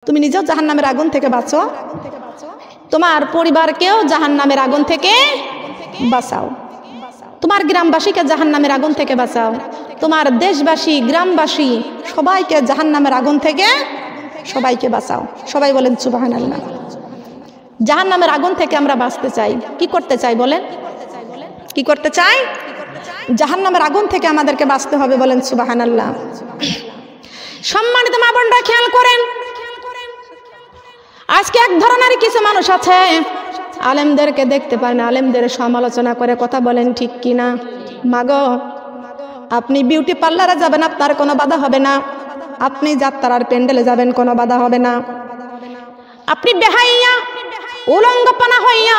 তুমি নিজেও জাহান্নামের আগুন থেকে বাঁচো, তোমার পরিবারকেও জাহান্নামের আগুন থেকে বাঁচাও, তোমার গ্রামবাসীকে জাহান্নামের আগুন থেকে বাঁচাও, তোমার দেশবাসী গ্রামবাসী সবাইকে জাহান্নামের আগুন থেকে সবাইকে বাঁচাও। সবাই বলেন সুবহানাল্লাহ। জাহান্নামের আগুন থেকে আমরা বাঁচতে চাই, কি করতে চাই বলেন? কি করতে চাই? জাহান্নামের আগুন থেকে আমাদেরকে বাঁচতে হবে, বলেন সুবহানাল্লাহ। সম্মানিত মা বোনরা খেয়াল করেন, আজকে এক ধরনের কিছু মানুষ আছে আলেমদেরকে দেখতে পায় না, আলেমদের সমালোচনা করে কথা বলেন, ঠিক কিনা? মাগো, আপনি বিউটি পার্লারে যাবেন, আপনার কোনো বাধা হবে না। আপনি যাত্রার প্যান্ডেলে যাবেন, কোনো বাধা হবে না। আপনি বেহাইয়া উলঙ্গপনা হইয়া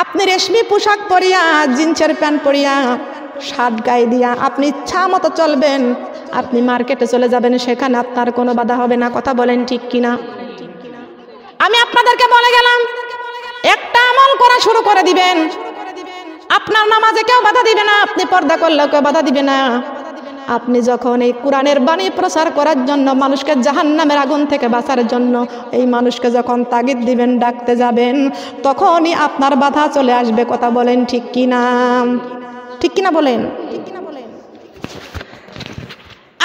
আপনি রেশমি পোশাক পরিয়া জিন্সের প্যান্ট পরিয়া শার্ট গায়ে দিয়া আপনি ইচ্ছা মতো চলবেন, আপনি মার্কেটে চলে যাবেন, সেখানে আপনার কোনো বাধা হবে না। কথা বলেন, ঠিক কিনা? আমি আপনাদেরকে বলে গেলাম, একটা আমল করা শুরু করে দিবেন, আপনার নামাজে কেউ বাধা দিবে না, আপনি পর্দা করলেও কেউ বাধা দিবে না। আপনি যখন এই কোরআনের বাণী প্রচার করার জন্য, মানুষকে জাহান্নামের আগুন থেকে বাঁচার জন্য এই মানুষকে যখন তাগিদ দিবেন, ডাকতে যাবেন, তখনই আপনার বাধা চলে আসবে। কথা বলেন, ঠিক কিনা? ঠিক কিনা বলেন?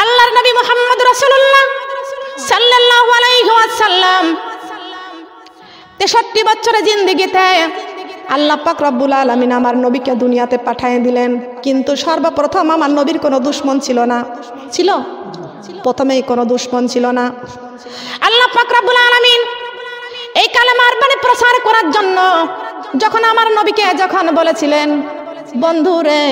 আল্লাহর নবী মুহাম্মদ রাসূলুল্লাহ সাল্লাল্লাহু আলাইহি ওয়াসাল্লাম 63 বছরের জিন্দেগিতে আল্লাহ পাক রব্বুল আলামিন আমার নবীকে দুনিয়াতে পাঠিয়ে দিলেন। কিন্তু সর্বপ্রথম আমার নবীর কোনো দুশমন ছিল না। ছিল? প্রথমেই কোনো দুশমন ছিল না। আল্লাহ পাক রব্বুল আলামিন এই কালেমার বাণী প্রচার করার জন্য যখন আমার নবীকে যখন বলেছিলেন, বন্ধু রে,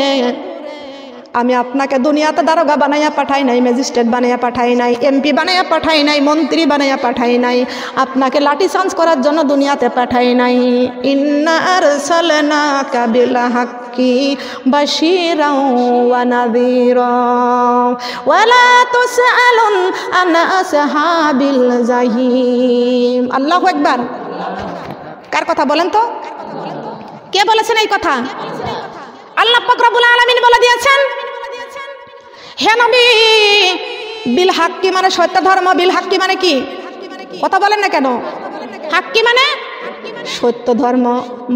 আমি আপনাকে দুনিয়াতে দারোগা বানাইয়া পাঠাই নাই, ম্যাজিস্ট্রেট বানাইয়া পাঠাই নাই, এমপি বানাইয়া পাঠাই নাই, মন্ত্রী বানাইয়া পাঠাই নাই, আপনাকে লাঠি চার্জ করার জন্য দুনিয়াতে পাঠাই নাই। ইন্না আরসালনাকা বিল হাক্কি বাশীরাও ওয়া নাযীরা ওয়া লা তুসআলুন আন আসহাবিল জাহিম। আল্লাহু আকবার। কার কথা বলেন তো? কে বলেছেন এই কথা? আল্লাহ পাক রব্বুল আলামিন বলে দিয়েছেন, হে নবী, বিল হাক্কি মানে সত্য ধর্ম। বিল হাক্কি মানে কি? কথা বলেন না কেন? হাক্কি মানে সত্য ধর্ম।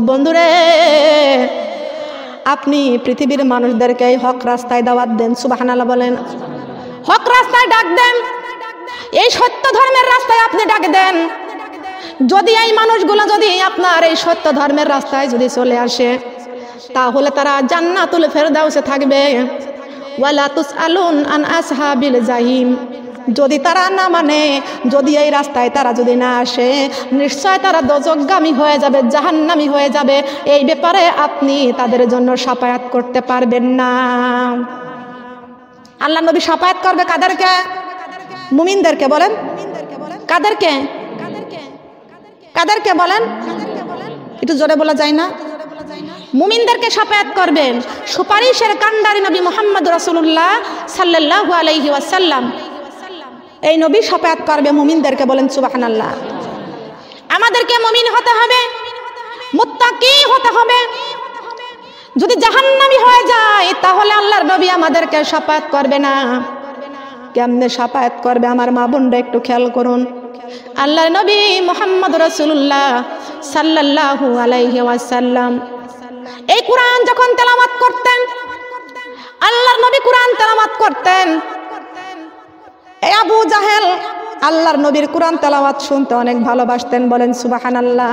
বন্ধুরে, আপনি পৃথিবীর মানুষদেরকে এই হক রাস্তায় দাওয়াত দেন, সুবহানাল্লাহ বলেন। হক রাস্তায় ডাক দেন, এই সত্য ধর্মের রাস্তায় আপনি ডাক দেন। যদি এই মানুষগুলো যদি আপনার এই সত্য ধর্মের রাস্তায় যদি চলে আসে, তাহলে তারা জান্নাতুল ফেরদাউসে থাকবে। ওয়ালা তুসআলুন আন আসহাবিল জাহিম। যদি তারা না মানে, যদি এই রাস্তায় তারা যদি না আসে, নিশ্চয় তারা দোজখগামী হয়ে যাবে, জাহান্নামী হয়ে যাবে। এই ব্যাপারে আপনি তাদের জন্য শাফায়াত করতে পারবেন না। আল্লাহ নবী শাফায়াত করবে কাদেরকে? মুমিনদেরকে। বলেন কাদেরকে? কাদেরকে বলেন? একটু জোরে বলা যায় না? মুমিনদেরকে শাফায়াত করবেন। সুপারিশের কান্ডারি নবী মুহাম্মদ রাসূলুল্লাহ সাল্লাল্লাহু আলাইহি ওয়াসাল্লাম, এই নবী শাফায়াত করবে মুমিনদেরকে। বলেন সুবহানাল্লাহ। আমাদেরকে মুমিন হতে হবে, মুত্তাকি হতে হবে। যদি জাহান্নামী হয়ে যায়, তাহলে আল্লাহর নবী আমাদেরকে শাফায়াত করবে না। কেমনে শাফায়াত করবে আমার মা বোনরা একটু খেয়াল করুন। আল্লাহর নবী মুহাম্মদ রাসূলুল্লাহ সাল্লাল্লাহু আলাইহি ওয়াসাল্লাম এই কোরআন যখন তেলাওয়াত করতেন, আল্লাহর নবী কোরআন তেলাওয়াত করতেন, এই আবু জাহেল আল্লাহর নবীর কোরআন তেলাওয়াত শুনতে অনেক ভালোবাসতেন। বলেন সুবহানাল্লাহ।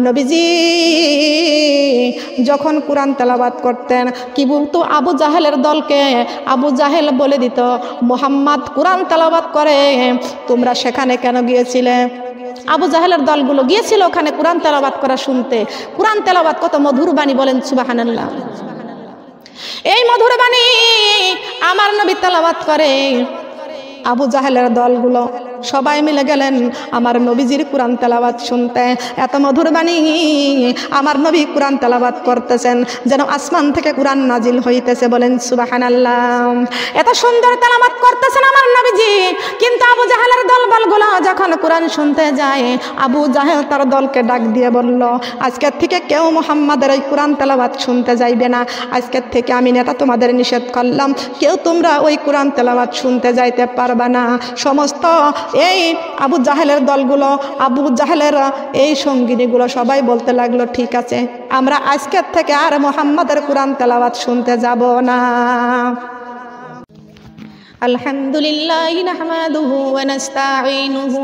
নবীজি যখন কোরআন তেলাওয়াত করতেন, কি বলতো আবু জাহেলের দলকে? আবু জাহেল বলে দিত, মুহাম্মদ কোরআন তেলাওয়াত করে, তোমরা সেখানে কেন গিয়েছিলে? আবু জাহেলের দলগুলো গিয়েছিল ওখানে কোরআন তেলাওয়াত করা শুনতে। কোরআন তেলাওয়াত কত মধুর বাণী। বলেন সুবহানাল্লাহ। এই মধুর বাণী আমার নবী তেলাওয়াত করে। আবু জাহেলের দলগুলো সবাই মিলে গেলেন আমার নবীজির কোরআন তেলাওয়াত শুনতে। এত মধুর বাণী আমার নবী কোরআন তেলাওয়াত করতেছেন, যেন আসমান থেকে কোরআন নাজিল হইতেছে। বলেন সুবহানাল্লাহ। এত সুন্দর তেলাওয়াত করতেছেন আমার নবীজি, কিন্তু আবু জাহেলের দল দলগুলো যখন কোরআন শুনতে যায়, আবু জাহেল তার দলকে ডাক দিয়ে বলল, আজকের থেকে কেউ মুহাম্মাদের ওই কোরআন তেলাওয়াত শুনতে যাইবে না। আজকের থেকে আমি নেতা তোমাদের নিষেধ করলাম, কেউ তোমরা ওই কোরআন তেলাওয়াত শুনতে যাইতে পারবে না। সমস্ত এই আবু জাহেলের দলগুলো, আবু জাহেলের এই সঙ্গিনীগুলো সবাই বলতে লাগলো, ঠিক আছে, আমরা আজকের থেকে আর মুহাম্মাদের কোরআন তেলাওয়াত শুনতে যাব না। আলহামদুলিল্লাহি নাহমাদুহু ওয়া নাস্তাঈনুহু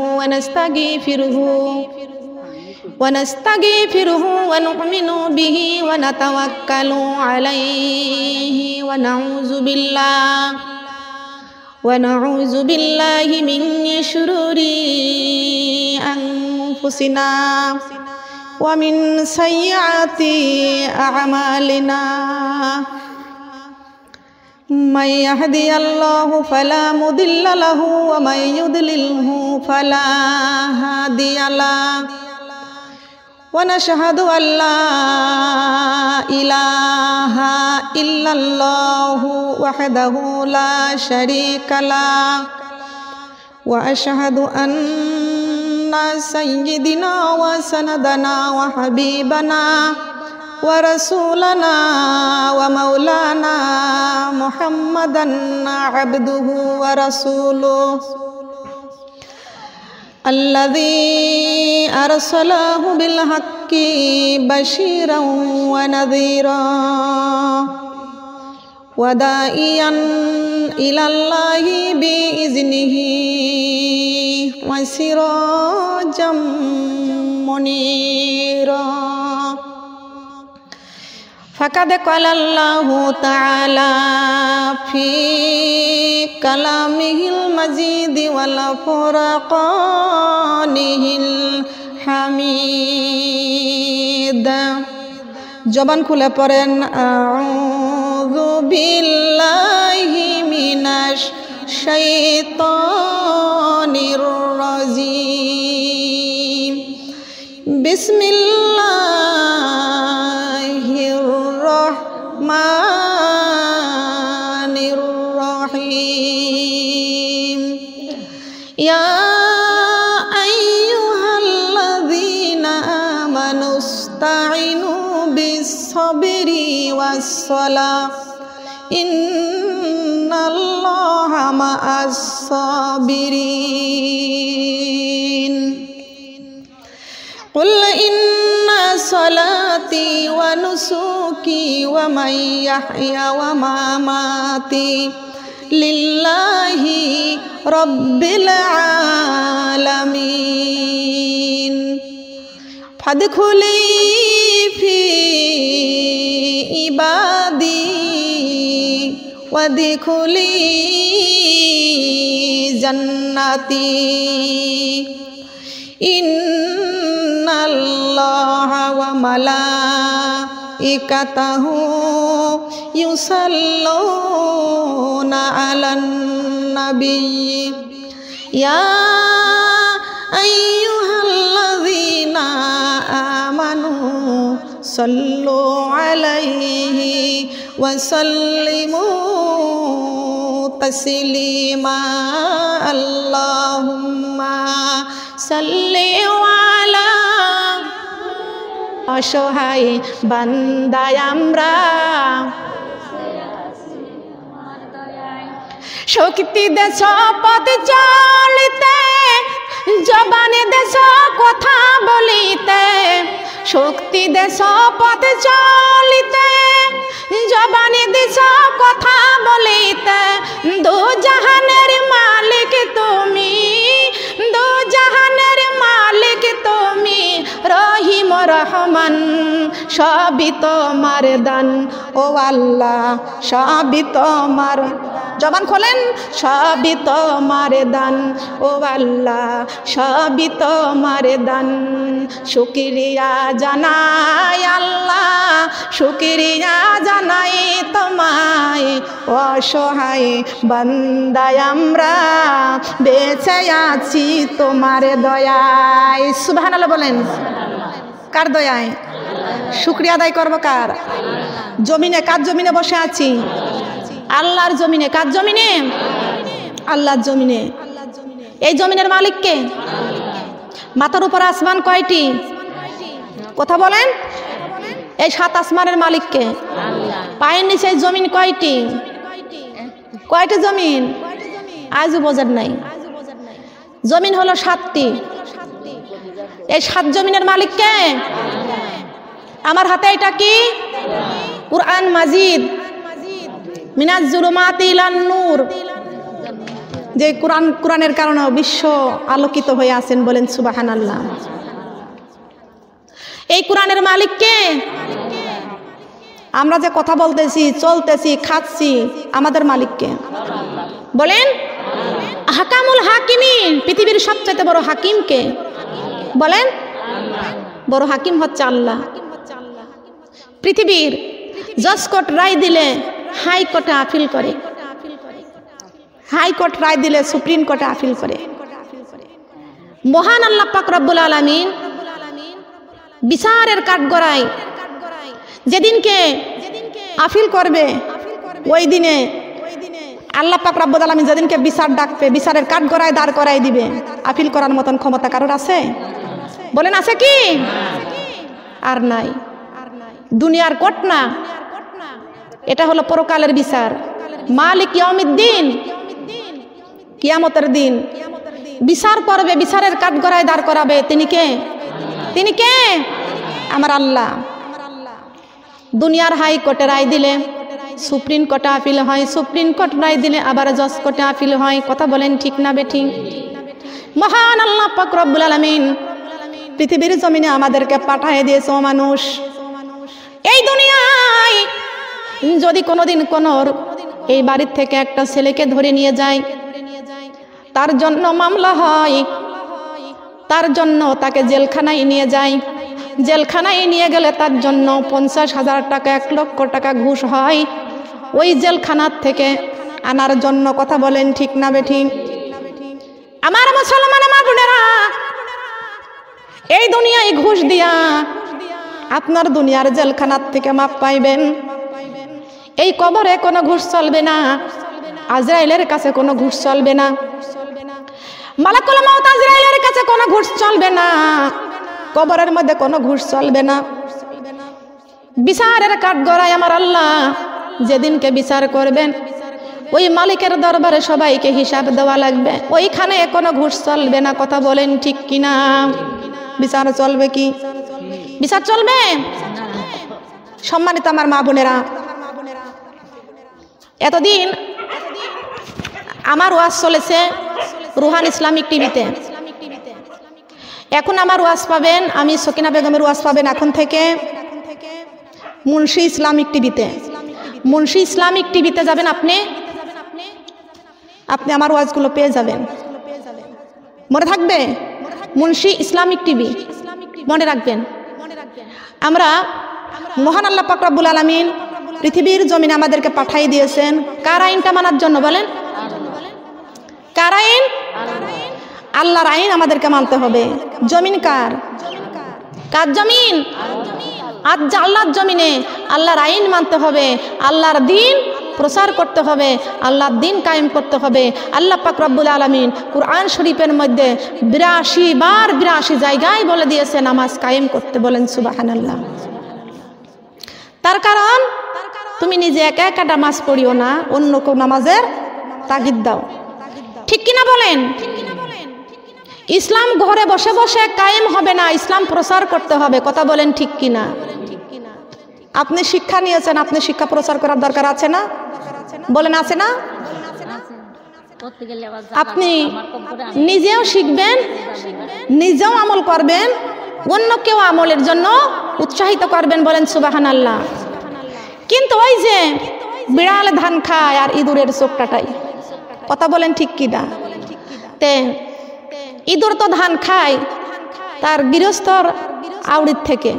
ওয়া নাস্তাগফিরুহু ওয়া নু'মিনু বিহি ওয়া নাতাওয়াক্কালু আলাইহি ওয়া নাউযু বিল্লাহি মিন শুরুরি আনফুসিনা ওয়া মিন সাইয়্যাতি আ'মালিনা। من يهدي الله فلا مضل له ومن يضلله فلا هادي له ونشهد أن لا إله إلا الله وحده لا شريك له وأشهد أن سيدنا وسندنا وحبيبنا ورسولنا ومولانا محمدا عبده ورسوله الذي أرسله بالحق بشيرا ونذيرا وداعيا إلى الله بإذنه وسراجا منيرا. فقد قال الله تعالى في كلامه المجيد والفرقانه الحميد. জবান খুলে পড়েন, আউযু বিল্লাহি মিনাশ শাইতানির রাজিম। বিসমিল্লাহির রহমানির রহিম। ইয়া আইয়ুহাল্লাযীনা আমানুস্তাঈনু বিস-সাবরি ওয়াস-সালাহ ইন্নাল্লাহা মা'আস-সাবিরিন। কুল ইন্না সালাতি ওয়া নুসুকি ওয়া মাহইয়া ওয়া মামাতি লিল্লাহি রাব্বিল আলামিন। ফাদখুলি ফি ইবাদি ওয়াদখুলি জান্নাতি ইন্নাল্লাহা ওয়া মালাইকাতাহু ইউসাল্লুনা আলান নাবিয়্যি ইয়া আইয়ুহাল্লাযীনা আমানু সাল্লু আলাইহি ওয়া সাল্লিমু তাসলিমা। আল্লাহুম্মা সাল্লি আলা। অসহায় বান্দায় আমরা, শক্তি দেশ পথ চলিতে, জবানে দেশ কথা বলিতে। শক্তি দেশ পথ চলিতে, জবানে দেশ কথা বলিতে। দু জাহানের মালিক তুমি, দু জাহানের মালিক তুমি, রহিম রহমান সবই তোমার দান। ও আল্লাহ সবই তোমার, জবান খোলেন, সবই তোমার দান। ও আল্লাহ সবই তোমার দান। শুকরিয়া জানাই আল্লাহ, শুকরিয়া জানাই তোমায়। অসহায় বান্দায় আমরা, বেঁচে আছি তোমার দয়ায়। সুবহানাল্লাহ বলেন। কার দয়ায়? শুকরিয়া আদায় করবো কার? জমিনে, কার জমিনে বসে আছি? আল্লাহর জমিনে। কার জমিনে? আল্লাহর জমিনে। এই জমিনের মালিক কে? মাথার উপর আসমান কয়টি? কথা বলেন। এই 7 আসমানের মালিক কে? পায়ের নিচে জমিন কয়টি? কয়টি জমিন? আজও বোঝেন নাই। জমিন হলো 7টি। এই 7 জমিনের মালিক কে? আমার হাতে এটা কি? কুরআন মাজিদ, মিনাজ জুলুমাতি ইলান নূর। যে কোরআনের কারণে বিশ্ব আলোকিত হয়ে আছেন, বলেন সুবহানাল্লাহ। এই কোরআনের মালিক কে? আমরা যে কথা বলতেছি, চলতেছি, খাচ্ছি, আমাদের মালিক কে? বলেন। হাকামুল হাকিমিন, পৃথিবীর সবচেয়ে বড় হাকিম কে? বলেন। বড় হাকিম হচ্ছে আল্লাহ। পৃথিবীর জজ কোর্ট রায় দিলে হাইকোর্টে আপিল করে, হাইকোর্ট রায় দিলে সুপ্রিম কোর্টে আপিল করে। মহান আল্লাহ পাক রব্বুল আলামিন বিচারের কাঠগড়ায় যেদিনকে আপিল করবে, ওই দিনে আল্লাহ পাক রব্বুল আলামিন যেদিনকে বিচার ডাকবে, বিচারের কাঠগড়ায় দাঁড় করাই দিবে। আপিল করার মতন ক্ষমতা কারোর আছে? বলেন আছে কি? আর নাই। দুনিয়ার কোর্ট না, এটা হলো পরকালের বিচার। মালিক ইয়াউমিদ্দিন, কিয়ামতের দিন বিচার করবে, বিচারের কাঠগড়ায় দাঁড় করাবে। তিনি কে? তিনি কে? আমার আল্লাহ। দুনিয়ার হাইকোর্টে রায় দিলে সুপ্রিম কোর্টে আপিল হয়, সুপ্রিম কোর্ট রায় দিলে আবার জজ কোর্টে আপিল হয়। কথা বলেন ঠিক না বেঠিক? মহান আল্লাহ পাক রব্বুল আলামিন পৃথিবীর জমিনে আমাদেরকে পাঠিয়ে দিয়েছে। ও মানুষ, এই দুনিয়ায় যদি কোনোদিন কোন এই বাড়ির থেকে একটা ছেলেকে ধরে নিয়ে যায়, তার জন্য মামলা হয়, তার জন্য তাকে জেলখানায় নিয়ে যায়। জেলখানায় নিয়ে গেলে তার জন্য 50,000 টাকা, 1 লক্ষ টাকা ঘুষ হয়। ওই জেলখানার থেকে আনার জন্য, কথা বলেন ঠিক না বেঠিক? আমার মুসলমান মা বোনেরা, এই দুনিয়ায় ঘুষ দিয়া আপনার দুনিয়ার জেলখানার থেকে মাপ পাইবেন। এই কবরে কোনো ঘুষ চলবে না, আজরাইলের কাছে কোনো ঘুষ চলবে না, মালাকুল মউত আজরাইলের কাছে কোনো ঘুষ চলবে না, কবরের মধ্যে কোনো ঘুষ চলবে না। বিচারের কাঠগড়ায় আমার আল্লাহ যেদিনকে বিচার করবেন, ওই মালিকের দরবারে সবাইকে হিসাব দেওয়া লাগবে। ওইখানে কোনো ঘুষ চলবে না। কথা বলেন ঠিক কিনা? বিচার চলবে কি? বিচার চলবে? সম্মানিত আমার মা বোনেরা, এতদিন আমার ওয়াজ চলেছে রুহান ইসলামিক টিভিতে। এখন আমার ওয়াজ পাবেন, আমি সকিনা বেগমের ওয়াজ পাবেন এখন থেকে মুন্সি ইসলামিক টিভিতে। মুন্সি ইসলামিক টিভিতে যাবেন আপনি, আপনি আমার ওয়াজগুলো পেয়ে যাবেন। মনে থাকবে? মুন্সি ইসলামিক টিভি, মনে রাখবেন। আমরা মহান আল্লাহ পাক রব্বুল আলামিন পৃথিবীর জমিনে আমাদেরকে পাঠিয়ে দিয়েছেন কার আইনটা মানার জন্য? বলেন। কার আইন? আল্লাহর আইন আমাদেরকে মানতে হবে। জমিন কার? কার জমিন? আল্লাহর জমিনে আল্লাহর আইন মানতে হবে, আল্লাহর দ্বীন প্রচার করতে হবে, আল্লাহর দ্বীন কায়েম করতে হবে। আল্লাহ পাক রব্বুল আলামিন কুরআন শরীফের মধ্যে 82 বার 82 জায়গায় বলে দিয়েছে নামাজ কায়েম করতে। বলেন সুবহানাল্লাহ। তার কারণ তুমি নিজে একা একা নামাজ পড়িও না, অন্য কেউ নামাজের তাগিদ দাও। ঠিক কিনা বলেন? ইসলাম ঘরে বসে বসে কায়েম হবে না, ইসলাম প্রচার করতে হবে। কথা বলেন ঠিক কিনা? আপনি শিক্ষা নিয়েছেন, আপনি শিক্ষা প্রচার করার দরকার আছে না? বলেন আছে না? আপনি নিজেও শিখবেন, নিজেও আমল করবেন, অন্য কেউ আমলের জন্য উৎসাহিত করবেন। বলেন সুবহানাল্লাহ। কিন্তু ওই যে বিড়াল ধান খায় আর ইঁদুরের চোখটাটাই, কথা বলেন ঠিক কিনা? তে ইঁদুর তো ধান খায় তার গৃহস্থর আউড়ির থেকে,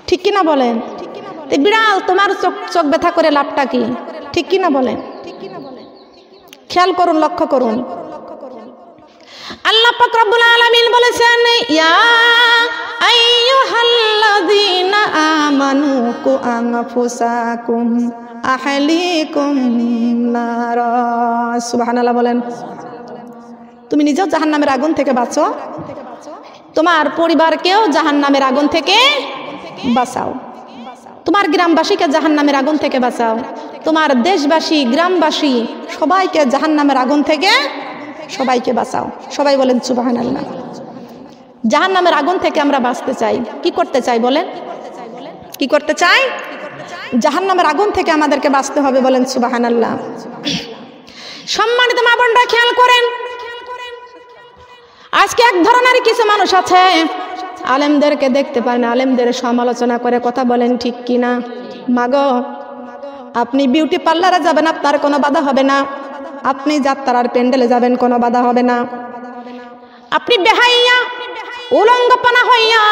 ঠিক কিনা বলেন? বিড়াল তোমার চোখ ব্যথা করে লাভটা কি? ঠিক কিনা বলেন? খেয়াল করুন, লক্ষ্য করুন। আল্লাহ পাক রব্বুল আলামিন বলেছেন, ইয়া আইয়ুহাল্লাযীনা আমানু কু আনফুসাকুম আহলিকুম নারা। সুবহানাল্লাহ বলেন। তুমি নিজেও জাহান্নামের আগুন থেকে বাঁচো, তোমার পরিবারকেও জাহান্নামের আগুন থেকে বাঁচাও, তোমার গ্রামবাসীকে জাহান্নামের আগুন থেকে বাঁচাও, তোমার দেশবাসী গ্রামবাসী সবাইকে জাহান্নামের আগুন থেকে সবাইকে বাঁচাও। সবাই বলেন সুবহানাল্লাহ। জাহান্নামের আগুন থেকে আমরা বাঁচতে চাই, কি করতে চাই বলেন? কি করতে চাই? জাহান্নামের আগুন থেকে আমাদেরকে বাঁচতে হবে, বলেন সুবহানাল্লাহ। সম্মানিত মা বোনরা খেয়াল করেন, আজকে এক ধরনের কিছু মানুষ আছে আলেমদেরকে দেখতে পারে না, আলেমদের সমালোচনা করে কথা বলেন, ঠিক কিনা? মাগো, আপনি বিউটি পার্লারে যাবেন, আপনার কোনো বাধা হবে না। আপনি যাত্রার প্যান্ডেলে যাবেন, কোনো বাধা হবে না। আপনি বেহাইয়া উলঙ্গপনা হইয়া,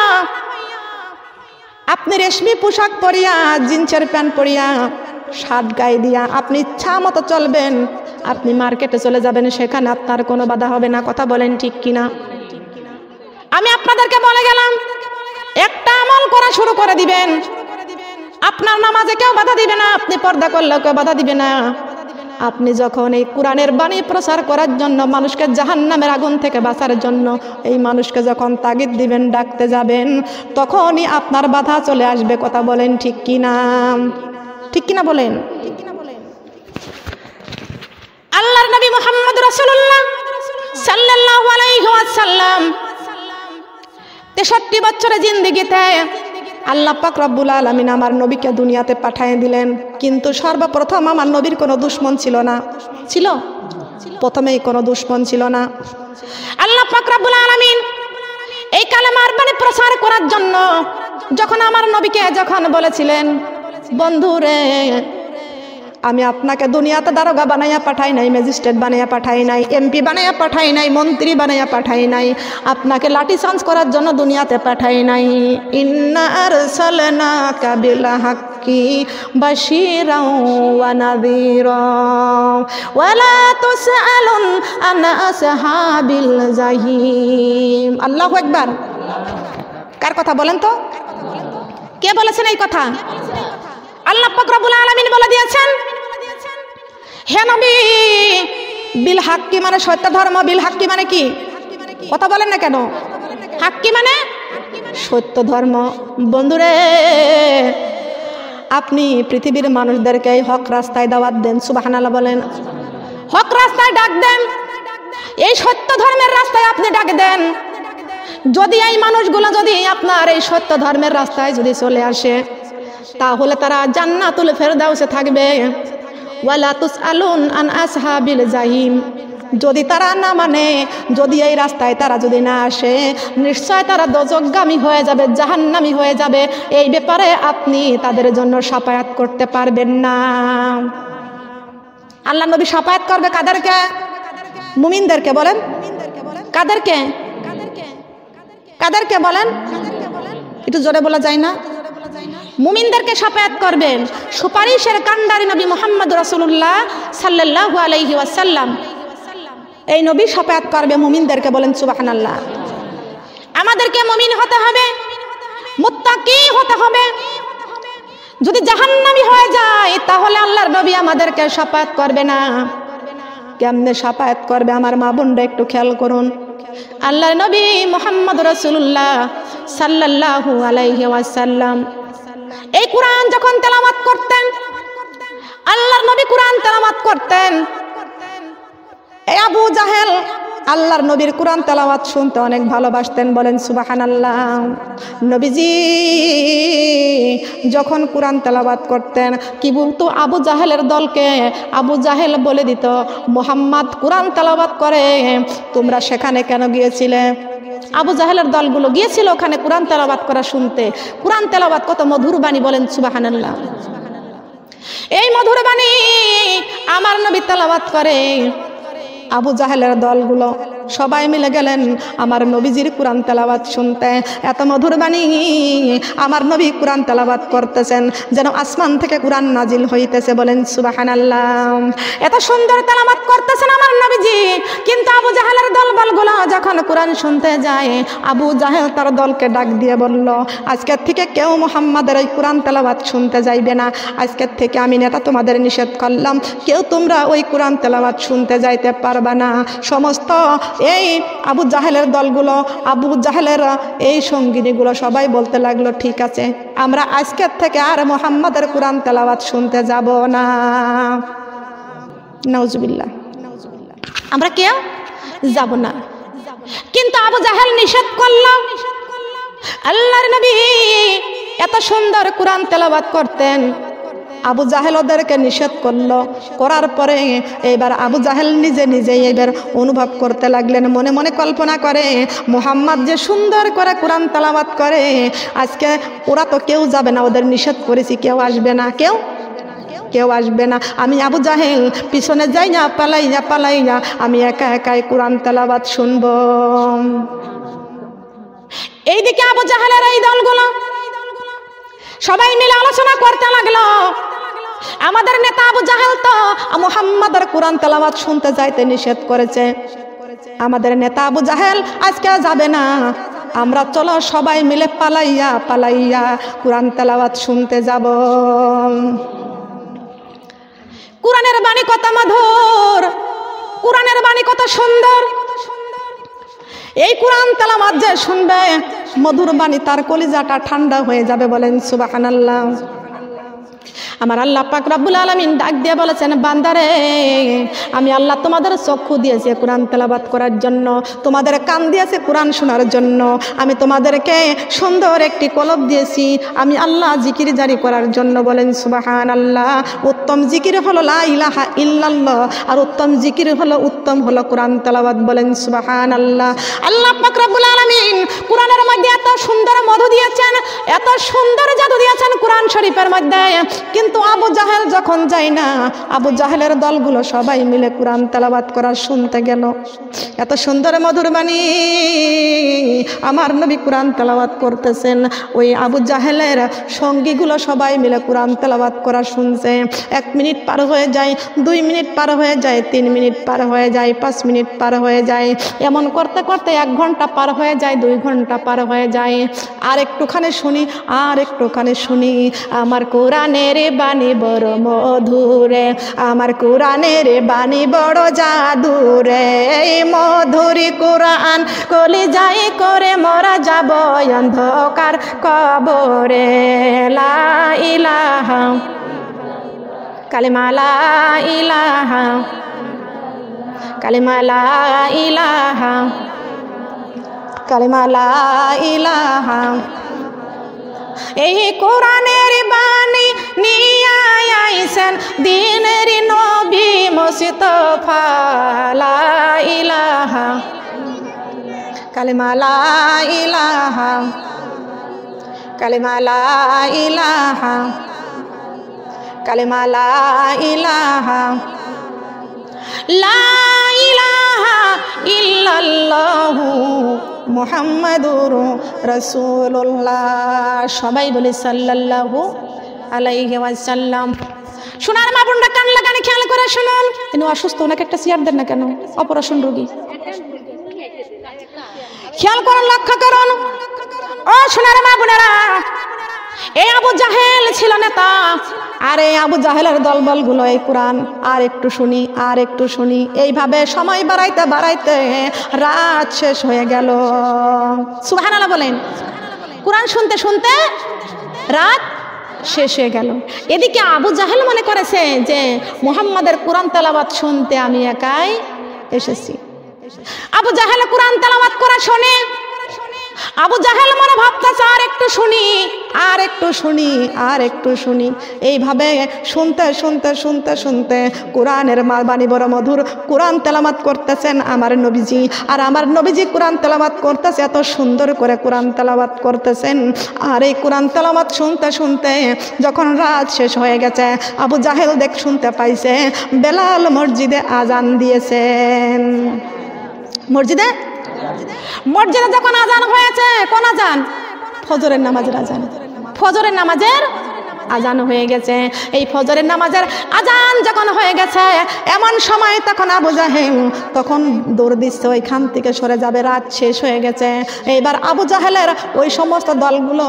আপনি রেশমি পোশাক পরিয়া, জিন্সের প্যান্ট পরিয়া, শার্ট গায়ে দিয়া আপনি ইচ্ছা মতো চলবেন, আপনি মার্কেটে চলে যাবেন, সেখানে আপনার কোনো বাধা হবে না। কথা বলেন, ঠিক কিনা? আমি আপনাদেরকে বলে গেলাম, একটা আমল করা শুরু করে দিবেন, আপনার নামাজে কেউ বাধা দিবে না, আপনি পর্দা করলেও কেউ বাধা দিবে না। আপনি যখন এই কোরআনের বাণী প্রচার করার জন্য, মানুষকে জাহান্নামের আগুন থেকে বাঁচার জন্য এই মানুষকে যখন তাগিদ দিবেন, ডাকতে যাবেন, তখনই আপনার বাধা চলে আসবে। কথা বলেন, ঠিক কিনা? ঠিক কিনা বলেন? আল্লাহর নবী মুহাম্মদ রাসূলুল্লাহ সাল্লাল্লাহু আলাইহি ওয়াসাল্লাম 63 বছরের জিন্দেগিতে আল্লাহ পাক রব্বুল আলামিন আমার নবীকে দুনিয়াতে পাঠিয়ে দিলেন। কিন্তু সর্বপ্রথম আমার নবীর কোনো দুশমন ছিল না। ছিল? প্রথমেই কোনো দুশমন ছিল না। আল্লাহ পাক রব্বুল আলামিন এই কালেমার বাণী প্রচার করার জন্য যখন আমার নবীকে যখন বলেছিলেন, বন্ধুরে, আমি আপনাকে দুনিয়াতে দারোগা বানাইয়া পাঠাই নাই, ম্যাজিস্ট্রেট বানাইয়া পাঠাই নাই, এমপি বানাইয়া পাঠাই নাই, মন্ত্রী বানাইয়া পাঠাই নাই, আপনাকে লাঠি চার্জ করার জন্য দুনিয়াতে পাঠাই নাই। ইন্না আরসালনাকা বিল হাক্কি বাশীরাও ওয়া নাযীরা ওয়া লা তুসআলুন আন আসহাবিল জাহিম। আল্লাহু আকবার। কার কথা বলেন তো? কে বলেছেন এই কথা? আল্লাহ পাক রব্বুল আলামিন বলে দিয়েছেন, হে নবী, বিল হাক্কি মানে সত্য ধর্ম। বিল হাক্কি মানে কি? কথা বলেন না কেন? হাক্কি মানে সত্য ধর্ম। বন্ধুরে, আপনি পৃথিবীর মানুষদেরকে হক রাস্তায় দাওয়াত দেন, সুবহানাল্লাহ বলেন। হক রাস্তায় ডাক দেন, এই সত্য ধর্মের রাস্তায় আপনি ডাক দেন। যদি এই মানুষগুলো যদি আপনার এই সত্য ধর্মের রাস্তায় যদি চলে আসে, তাহলে তারা জান্নাতুল ফেরদাউসে থাকবে। ওয়ালা তুসআলুন আন আসহাবিল জাহিম। যদি তারা না মানে, যদি এই রাস্তায় তারা যদি না আসে, নিশ্চয় তারা দোজখগামী হয়ে যাবে, জাহান্নামী হয়ে যাবে। এই ব্যাপারে আপনি তাদের জন্য শাফায়াত করতে পারবেন না। আল্লাহ নবী শাফায়াত করবে কাদেরকে? মুমিনদেরকে। বলেন কাদেরকে? কাদেরকে বলেন? একটু জোরে বলা যায় না? মুমিনদেরকে শাফায়াত করবেন। সুপারিশের কান্ডারি নবী মুহাম্মদ রাসূলুল্লাহ সাল্লাল্লাহু আলাইহি ওয়াসাল্লাম, এই নবী শাফায়াত করবে মুমিনদেরকে। বলেন সুবহানাল্লাহ। আমাদেরকে মুমিন হতে হবে, মুত্তাকি হতে হবে। যদি জাহান্নামী হয়ে যায়, তাহলে আল্লাহর নবী আমাদেরকে শাফায়াত করবে না। কেমনে শাফায়াত করবে আমার মা বোনরা একটু খেয়াল করুন। আল্লাহর নবী মুহাম্মদ রাসূলুল্লাহ সাল্লাল্লাহু আলাইহি ওয়াসাল্লাম এই কোরআন যখন তেলাওয়াত করতেন, আল্লাহর নবী কোরআন তেলাওয়াত করতেন, এই আবু জাহেল আল্লাহর নবীর কোরআন তেলাওয়াত শুনতে অনেক ভালোবাসতেন। বলেন সুবহানাল্লাহ। নবীজি যখন কোরআন তেলাওয়াত করতেন, কি বলতো আবু জাহেলের দলকে? আবু জাহেল বলে দিত, মুহাম্মদ কোরআন তেলাওয়াত করে, তোমরা সেখানে কেন গিয়েছিলে? আবু জাহেলের দলগুলো গিয়েছিল ওখানে কোরআন তেলাওয়াত করা শুনতে। কোরআন তেলাওয়াত কত মধুর বাণী। বলেন সুবহানাল্লাহ। এই মধুর বাণী আমার নবী তেলাওয়াত করে। আবু জাহেলের দলগুলো সবাই মিলে গেলেন আমার নবীজির কোরআন তেলাওয়াত শুনতে। এত মধুর বাণী আমার নবী কোরআন তেলাওয়াত করতেছেন, যেন আসমান থেকে কোরআন নাজিল হইতেছে। বলেন সুবহানাল্লাহ। এত সুন্দর তেলাওয়াত করতেছেন আমার নবীজি, কিন্তু আবু জাহেলের দলবলগুলো যখন কোরআন শুনতে যায়, আবু জাহেল তার দলকে ডাক দিয়ে বলল, আজকের থেকে কেউ মুহাম্মাদের ওই কোরআন তেলাওয়াত শুনতে যাইবে না। আজকের থেকে আমি নেতা তোমাদের নিষেধ করলাম, কেউ তোমরা ওই কোরআন তেলাওয়াত শুনতে যাইতে পারবা না। সমস্ত এই আবু জাহেলের দলগুলো, আবু জাহেলের এই সঙ্গিনীগুলো সবাই বলতে লাগলো, ঠিক আছে, আমরা আজকের থেকে আর মুহাম্মাদের কোরআন তেলাওয়াত শুনতে যাব না। নাউজুবিল্লাহ, আমরা কেউ যাব না। কিন্তু আবু জাহেল নিষেধ করলো। আল্লাহর নবী এত সুন্দর কোরআন তেলাওয়াত করতেন, আবু জাহেল ওদেরকে নিষেধ করলো। করার পরে এবার আবু জাহেল নিজে নিজেই এবার অনুভব করতে লাগলেন, মনে মনে কল্পনা করে, মুহাম্মদ যে সুন্দর করে কোরআন তেলাওয়াত করে, আজকে ওরা তো কেউ যাবে না, ওদের নিষেধ করেছি, কেউ আসবে না, কেউ আসবে না। আমি আবু জাহেল পিছনে যাই না, পালাই না, আমি একা একাই কোরআন তেলাওয়াত শুনব। এইদিকে আবু জাহেলের এই দলগুলো সবাই মিলে আলোচনা করতে লাগলো, আমাদের নেতা আবু জাহেল তো মুহাম্মাদের কোরআন তেলাওয়াত শুনতে যাইতে নিষেধ করেছে, আমাদের নেতা আবু জাহেল আজকে যাবে না, আমরা চলো সবাই মিলে পালাইয়া কোরআন তেলাওয়াত শুনতে যাব। কোরআনের বাণী কত মধুর, কোরআনের বাণী কত সুন্দর। এই কোরআন তেলাওয়াত যে শুনবে, মধুর বাণী তার কলিজাটা ঠান্ডা হয়ে যাবে। বলেন সুবহানাল্লাহ। আমার আল্লাহ পাক রব্বুল আলামিন ডাক দিয়ে বলেছেন, বান্দারে আমি আল্লাহ তোমাদের চক্ষু দিয়েছি কোরআন তেলাওয়াত করার জন্য, তোমাদের কান দিয়েছি কোরআন শোনার জন্য, আমি তোমাদেরকে সুন্দর একটি কলব দিয়েছি, আমি আল্লাহ জিকির জারি করার জন্য। বলেন সুবহানাল্লাহ। উত্তম জিকির হলো লা ইলাহা ইল্লাল্লাহ, আর উত্তম জিকির উত্তম হলো কোরআন তেলাওয়াত। বলেন সুবহানাল্লাহ। আল্লাহ পাক রব্বুল আলামিন কোরআনের মধ্যে এত সুন্দর মধু দিয়েছেন, এত সুন্দর জাদু দিয়েছেন কোরআন শরীফের মধ্যে। কিন্তু আবু জাহেল যখন যায় না, আবু জাহেলের দলগুলো সবাই মিলে কোরআন তেলাওয়াত করা শুনতে গেল। এত সুন্দর মধুর বাণী, আমার নবী কোরআন তেলাওয়াত করতেছেন, ওই আবু জাহেলের সঙ্গীগুলো সবাই মিলে কোরআন তেলাওয়াত করা শুনছে। 1 মিনিট পার হয়ে যায়, 2 মিনিট পার হয়ে যায়, 3 মিনিট পার হয়ে যায়, 5 মিনিট পার হয়ে যায়, এমন করতে করতে 1 ঘন্টা পার হয়ে যায়, 2 ঘন্টা পার হয়ে যায়। আর একটুখানি শুনি, আমার কোরআনের বাণী বড় মধুরে, আমার কোরআনের বাণী বড় জাদুরে, মধুরী কোরআন কলিজায় করে মরা যাব অন্ধকার কবরে। লা ইলাহা কালিমা, লা ইলাহা কালিমা, লা ইলাহা কালিমা, লা ইলাহা। এই কোরআনের বাণী নিয়ে আইছেন দিনের নবী মুস্তাফা। লা ইলাহা কালিমা, লা ইলাহা কালিমা, লা ইলাহা কালিমা, লা ইলাহা লা ইলাহা ইল্লাল্লাহু মুহাম্মাদুর রাসূলুল্লাহ। সবাই বলে সাল্লাল্লাহু আলাইহি ওয়াসাল্লাম। শোনার মা বোনরা কান লাগানে খেয়াল করে শুনুন। তিনি অসুস্থ, ওনাকে একটা চেয়ার দেন না কেন, অপারেশন রোগী। খেয়াল করুন, লক্ষ্য করুন। ও শোনার মা বোনেরা, এই আবু জাহেল ছিল নেতা, আর এই আবু জাহেলের দলবলগুলো এই কোরআন আর একটু শুনি, এইভাবে সময় বাড়াইতে রাত শেষ হয়ে গেল। সুবহানাল্লাহ বলেন। কোরআন শুনতে শুনতে রাত শেষ হয়ে গেল। এদিকে আবু জাহেল মনে করেছে যে মুহাম্মাদের কোরআন তেলাওয়াত শুনতে আমি একাই এসেছি। আবু জাহেল কোরআন তেলাওয়াত করা শোনে, আবু জাহেল মনে ভাবতেছে আর একটু শুনি। এইভাবে শুনতে কোরআনের বাণী বড় মধুর। কোরআন তেলাওয়াত করতেছেন আমার নবীজি, আর আমার নবীজি কোরআন তেলাওয়াত করতেছে, এত সুন্দর করে কোরআন তেলাওয়াত করতেছেন। আর এই কোরআন তেলাওয়াত শুনতে যখন রাত শেষ হয়ে গেছে, আবু জাহেল শুনতে পাইছে বেলাল মসজিদে আজান দিয়েছেন। মসজিদে যখন আজান হয়েছে, কোন আজান? ফজরের নামাজের আজান। ফজরের নামাজের আজান হয়ে গেছে। এই ফজরের নামাজের আজান যখন হয়ে গেছে এমন সময় তখন আবু জাহেল তখন দৌড় দিচ্ছে ওইখান থেকে সরে যাবে, রাত শেষ হয়ে গেছে। এইবার আবু জাহেলের ওই সমস্ত দলগুলো,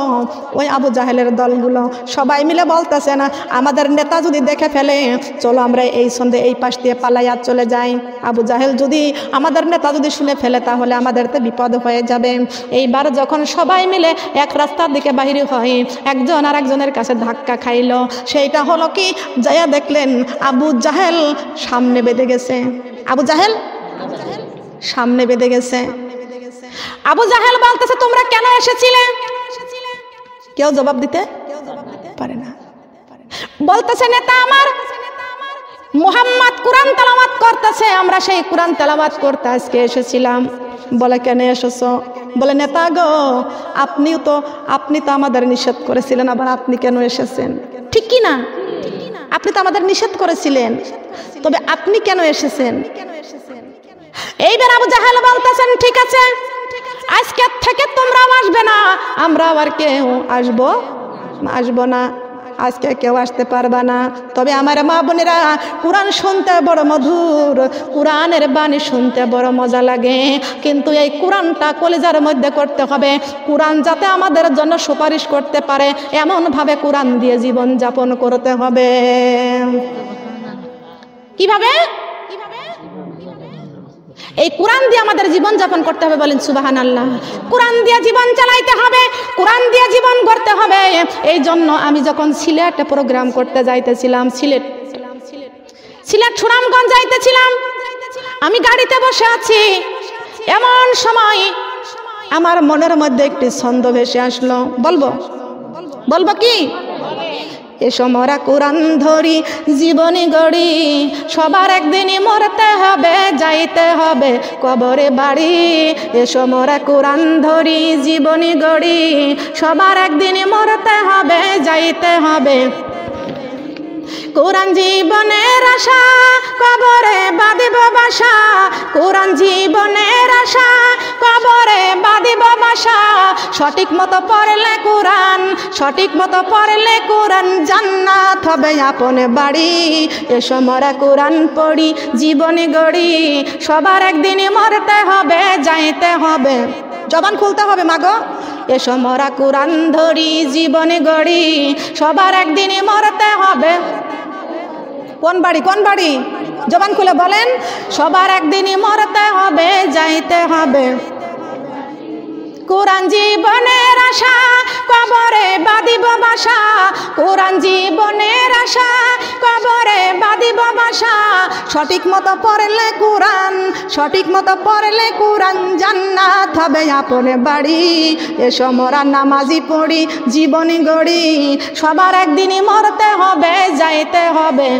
ওই আবু জাহেলের দলগুলো সবাই মিলে বলতেছে না আমাদের নেতা যদি দেখে ফেলে চলো আমরা এই সন্ধে এই পাশ দিয়ে পালাইয়া চলে যাই। আবু জাহেল যদি আমাদের নেতা যদি শুনে ফেলে তাহলে আমাদের তো বিপদ হয়ে যাবে। এইবার যখন সবাই মিলে এক রাস্তার দিকে বাহির হয় একজন আর একজনের কাছে ধাক্কা খাইল। সেইটা হলো কি যাইয়া দেখলেন আবু জাহেল সামনে বেঁধে গেছে। আবু জাহেল সামনে বেঁধে গেছে। আবু জাহেল বলতেছে তোমরা কেন এসেছিলে? কেউ জবাব দিতে পারে না। বলতেছে নেতা আমার মুহাম্মদ কোরআন তেলাওয়াত করতেছে, আমরা সেই কোরআন তেলাওয়াত করতে আজকে এসেছিলাম। বলে কেন এসেছো? বলে নেতা গো আপনি তো আমাদের নিষেধ করেছিলেন, আবার আপনি কেন এসেছেন? ঠিক কি না? আপনি তো আমাদের নিষেধ করেছিলেন, তবে আপনি কেন এসেছেন? এইবার আবু জাহেল বলতেছেন ঠিক আছে আজকে থেকে তোমরাও আসবে না, আমরা আবার কেউ আসবো না, আজকে কেউ আসতে পারবা না। তবে আমার মা বোনেরা কোরআন শুনতে বড় মধুর, কোরআনের বাণী শুনতে বড় মজা লাগে, কিন্তু এই কোরআনটা কলিজার মধ্যে করতে হবে। কোরআন যাতে আমাদের জন্য সুপারিশ করতে পারে এমনভাবে কোরআন দিয়ে জীবন যাপন করতে হবে। কিভাবে? এই কোরআন দিয়ে আমাদের জীবন যাপন করতে হবে, বলেন সুবহানাল্লাহ। কোরআন দিয়ে জীবন চালাইতে হবে, কোরআন দিয়ে জীবন করতে হবে। এই জন্য আমি যখন সিলেটে প্রোগ্রাম করতে যাইতেছিলাম, সিলেট সুনামগঞ্জ যাইতেছিলাম, আমি গাড়িতে বসে আছি, এমন সময় আমার মনের মধ্যে একটি ছন্দ ভেসে আসলো। বলবো কি? এসো মোরা কোরআন ধরি জীবনী গড়ি, সবার একদিনই মরতে হবে, যাইতে হবে কবরে বাড়ি। এসো মোরা কোরআন ধরি জীবনী গড়ি, সবার একদিনই মরতে হবে, যাইতে হবে কোরআন জীবনের আশা, কবরে বাঁধিব বাসা। কোরআন জীবনের আশা, কবরে বাঁধিব বাসা। সঠিক মতো পড়লে কোরআন, সঠিক মতো পড়লে কোরআন, জান্নাত হবে আপন বাড়ি। এসো মোরা কোরআন পড়ি জীবনে গড়ি, সবার একদিনই মরতে হবে, যাইতে হবে। জবান খুলতে হবে মাগো। এসো মোরা কোরআন ধরি জীবনে গড়ি, সবার একদিনই মরতে হবে। কোন বাড়ি? জবান খুলে বলেন। সবার একদিনই মরতে হবে, যাইতে হবে কোরআন জীবনের আশা, কবরে বাঁধিব বাসা। কোরআন জীবনের আশা, কবরে বাঁধিব বাসা। সঠিক মতো পড়লে কোরআন, সঠিক মতো পড়লে কোরআন, জান্নাত হবে আপন বাড়ি। এসো মোরা নামাজি পড়ি জীবনী গড়ি, সবার একদিনই মরতে হবে, যাইতে হবে।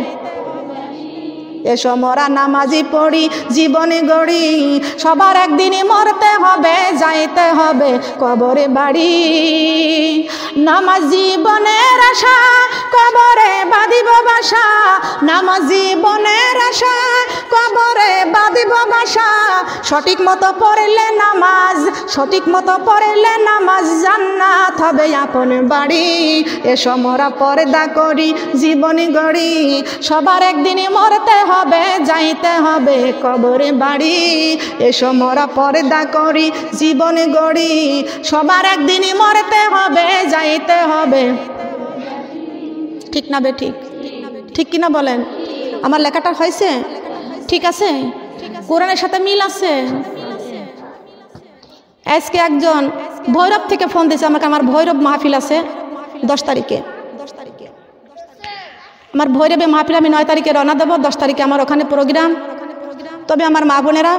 এসো মোরা নামাজি পড়ি জীবনে গড়ি, সবার একদিনই মরতে হবে, যাইতে হবে কবরে বাড়ি। নামাজ জীবনের আশা, কবরে বাঁধিব বাসা। নামাজ জীবনের আশা, কবরে বাঁধিব বাসা। সঠিক মতো পড়লে নামাজ, সঠিক মতো পড়লে নামাজ, জান্নাত হবে আপন বাড়ি। এসো মোরা পর্দা করি জীবনী গড়ি, সবার একদিনই মরতে হবে, যাইতে হবে কবরে বাড়ি। এসো মোরা পর্দা করি জীবনে গড়ি, সবার একদিনই মরতে হবে, যাইতে হবে। ঠিক না বে ঠিক? ঠিক কিনা বলেন? আমার লেখাটা হয়েছে? ঠিক আছে? কোরআনের সাথে মিল আছে? আজকে একজন ভৈরব থেকে ফোন দিয়েছে আমাকে, আমার ভৈরব মাহফিল আছে 10 তারিখে। আমার ভৈরবে মাহফিল আমি 9 তারিখে রওনা দেবো, 10 তারিখে আমার ওখানে প্রোগ্রাম। তবে আমার মা বোনেরা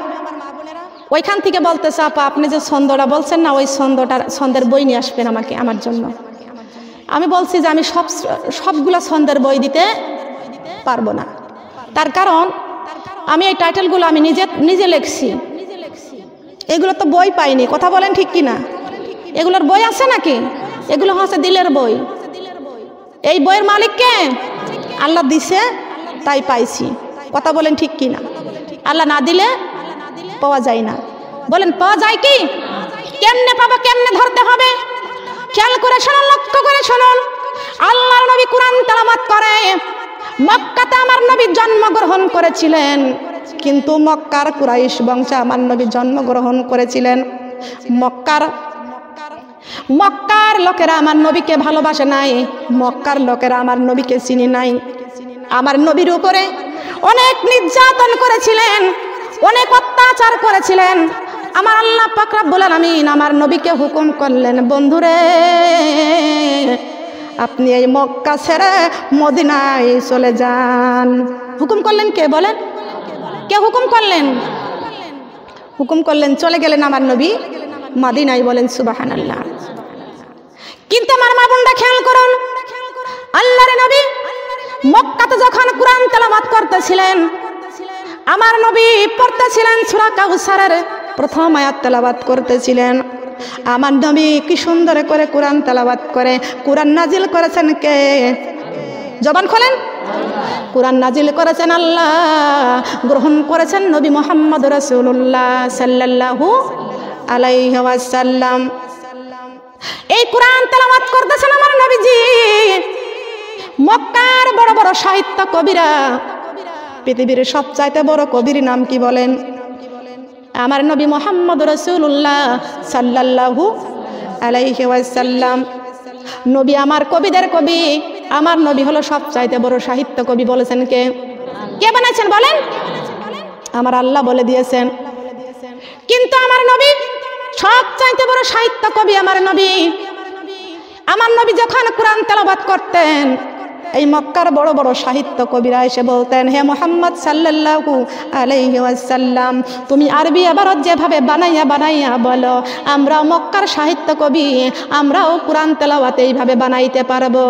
ওইখান থেকে বলতেছে আপা আপনি যে ছন্দটা বলছেন না, ওই ছন্দের বই নিয়ে আসবেন আমাকে, আমার জন্য। আমি বলছি যে আমি সবগুলো ছন্দের বই দিতে পারবো না, তার কারণ আমি এই টাইটেলগুলো আমি নিজে লিখছি, এগুলো তো বই পাইনি। কথা বলেন ঠিক কিনা? এগুলোর বই আছে নাকি? এগুলো হচ্ছে দিলের বই। এই বইয়ের মালিককে আল্লাহ দিছে, তাই পাইছি। কথা বলেন ঠিক কিনা? আল্লাহ না দিলে পাওয়া যায় না। বলেন পাওয়া যায় কি? কেমনে পাবো, কেমনে ধরতে হবে? খেয়াল করে শুনুন, লক্ষ্য করে শুনুন। আল্লাহর নবী কোরআন তেলাওয়াত করে। মক্কাতে আমার নবী জন্মগ্রহণ করেছিলেন, কিন্তু মক্কার কুরাইশ বংশে আমার নবী জন্মগ্রহণ করেছিলেন। মক্কার লোকেরা আমার নবীকে ভালোবাসে নাই, মক্কার লোকেরা আমার নবীকে চিনি নাই। আমার নবীর উপরে অনেক নির্যাতন করেছিলেন, অনেক অত্যাচার করেছিলেন। আমার আল্লাহ পাক রব্বুল আলামিন আমার নবীকে হুকুম করলেন, বন্ধুরে আপনি এই মক্কা ছেড়ে মদিনায় চলে যান। হুকুম করলেন কে বলেন? কে হুকুম করলেন? হুকুম করলেন, চলে গেলেন আমার নবী মদিনায়। বলেন সুবহানাল্লাহ। কিন্তু আমার মা বোনরা খেয়াল করুন, আল্লাহর নবী মক্কাতে যখন কোরআন তেলাওয়াত করতেছিলেন, আমার নবী পড়তেছিলেন সূরা কাউসারের প্রথম আয়াত তেলাওয়াত করতেছিলেন। আমার নবী কি সুন্দর করে কোরআন তেলাওয়াত করে। কোরআন নাজিল করেছেন কে? জবান খোলেন। কোরআন নাজিল করেছেন আল্লাহ, গ্রহণ করেছেন নবী মুহাম্মদ রাসূলুল্লাহ সাল্লাল্লাহু আলাইহি ওয়াসাল্লাম। এই কোরআন তেলাওয়াত করতেছেন আমার নবীজি। মক্কার বড় বড় সাহিত্য কবিরা, পৃথিবীর সবচাইতে বড় কবির নাম কি বলেন? আমার নবী মুহাম্মদ রাসূলুল্লাহ সাল্লাল্লাহু আলাইহি ওয়াসাল্লাম। নবী আমার কবিদের কবি, আমার নবী হলো সবচাইতে বড় সাহিত্য কবি। বলেছেন কে? কে বানাইছেন বলেন? আমার আল্লাহ বলে দিয়েছেন। কিন্তু আমার নবী সবচাইতে বড় সাহিত্য কবি। আমার নবী যখন কোরআন তেলাওয়াত করতেন, এই মক্কার বড় বড় সাহিত্য কবিরা এসে বলতেন, হে মুহাম্মদ সাল্লাল্লাহু আলাইহি ওয়াসাল্লাম, তুমি আরবি ইবারত যেভাবে বানাইয়া বানাইয়া বলো, আমরাও মক্কার সাহিত্য কবি, আমরাও কোরআন তেলাওয়াত এইভাবে বানাইতে পারবো।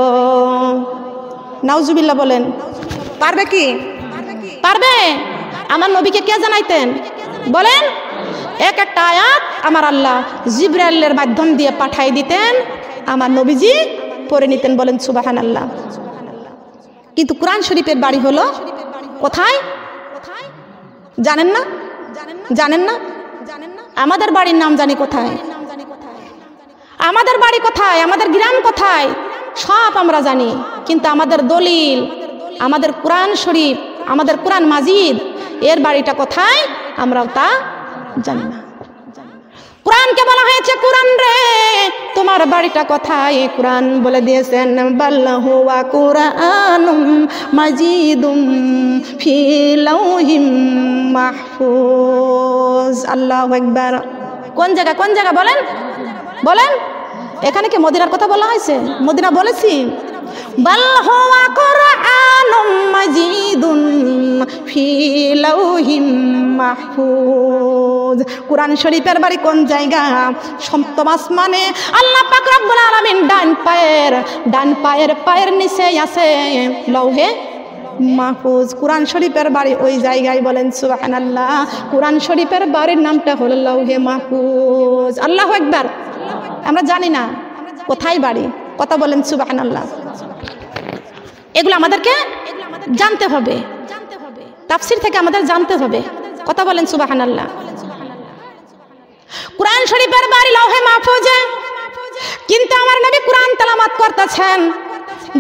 নাউজুবিল্লাহ বলেন। পারবে কি? পারবে? আমার নবীকে কে জানাইতেন বলেন? এক একটা আয়াত আমার আল্লাহ জিবরাইলের মাধ্যম দিয়ে পাঠাই দিতেন, আমার নবীজি পড়ে নিতেন। বলেন সুবহানাল্লাহ। কিন্তু কোরআন শরীফের বাড়ি হলো কোথায় জানেন না? জানেন না? আমাদের বাড়ির নাম জানি কোথায়, আমাদের বাড়ি কোথায়, আমাদের গ্রাম কোথায়, সব আমরা জানি। কিন্তু আমাদের দলিল, আমাদের কোরআন শরীফ, আমাদের কোরআন মাজিদ, এর বাড়িটা কোথায় আমরাও তা জানি না। কোরআনকে বলা হয়েছে, কোরআন রে তোমার বাড়িটা কোথায়? কোরআন বলে দিয়েছেন, বাল হুয়া কুরআনুম মাজিদুম ফি লাউহিম মাহফুজ। আল্লাহু আকবার। কোন জায়গা? কোন জায়গা বলেন? বলেন। এখানে কি মদিনার কথা বলা হয়েছে? মদিনা বলেছি? বাল হুয়া কুরআনুম মাজিদুন ফি লাউহিম মাহফুজ। কোরআন শরীফের বাড়ি কোন জায়গা? সপ্তম আসমানে। আল্লাহ পাক রব্বুল আলামিন ডান পায়ের নিচে আছে লৌহে মাহফুজ। কোরআন শরীফের বাড়ি ওই জায়গায়। বলেন সুবহানাল্লাহ। কোরআন শরীফের বাড়ির নামটা হলো লৌহে মাহফুজ। আল্লাহু আকবার। আমরা জানি না কোথায় বাড়ি। কথা বলেন সুবহানাল্লাহ। এগুলো আমাদেরকে জানতে হবে, তাফসীর থেকে আমাদের জানতে হবে। কথা বলেন সুবহানাল্লাহ। কোরআন শরীফের বাড়ি লৌহে মাহফুজে। কিন্তু আমার নবী কোরআন তেলাওয়াত করতেছেন,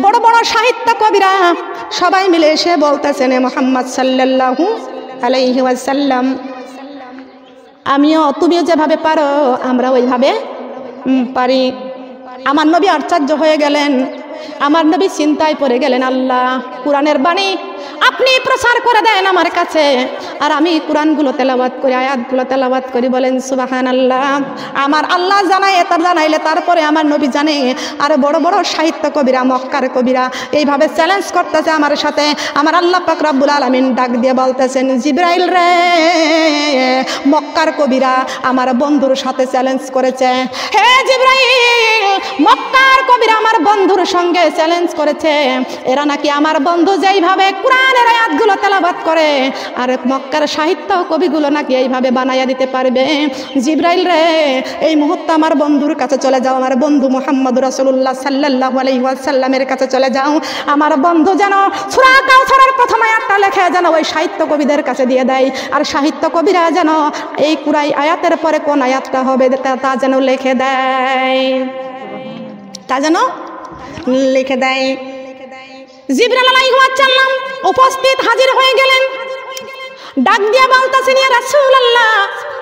বড় বড় সাহিত্য কবিরা সবাই মিলে এসে বলতেছেন, হে মুহাম্মদ সাল্লাল্লাহু আলাইহি ওয়াসাল্লাম, আমিও তুমিও যেভাবে পারো আমরা ওইভাবে পারি। আমার নবী আশ্চর্য হয়ে গেলেন, আমার নবী চিন্তায় পড়ে গেলেন, আল্লাহ কোরআনের বাণী আপনি প্রচার করে দেন আমার কাছে, আর আমি কোরআনগুলো তেলাওয়াত করি, আয়াতগুলো তেলাওয়াত করি। বলেন সুবহানাল্লাহ। আমার আল্লাহ জানাইলে তারপরে আমার নবী জানে। আর বড় বড় সাহিত্য কবিরা, মক্কার কবিরা এইভাবে চ্যালেঞ্জ করতেছে আমার সাথে। আমার আল্লাহ পাক রব্বুল আলামিন ডাক দিয়ে বলতেছেন, জিবরাইল রে, মক্কার কবিরা আমার বন্ধুর সাথে চ্যালেঞ্জ করেছে। হে জিবরাইল, মক্কার কবিরা আমার বন্ধুর সঙ্গে চ্যালেঞ্জ করেছে। এরা নাকি আমার বন্ধু যেইভাবে কোরআনের আয়াতগুলো তেলাওয়াত করে, আর মক্কার সাহিত্য কবিগুলো নাকি এইভাবে বানাইয়া দিতে পারবে। জিবরাইল রে, এই মুহূর্তে আমার বন্ধুর কাছে চলে যাও, আমার বন্ধু মুহাম্মদ রাসূলুল্লাহ সাল্লাল্লাহু আলাইহি ওয়াসাল্লামের কাছে চলে যাও। আমার বন্ধু যেন সূরা কাউসারের প্রথম আয়াতটা লেখে যেন ওই সাহিত্য কবিদের কাছে দিয়ে দেয়, আর সাহিত্য কবিরা যেন এই কুরাই আয়াতের পরে কোন আয়াতটা হবে তা যেন লিখে দেয়, তা যেন লিখে দেয়। জিবরাইল আলাইহিস সালাম উপস্থিত হাজির হয়ে গেলেন, ডাক দিয়ে বলতেছেন, ইয়া রাসূলুল্লাহ,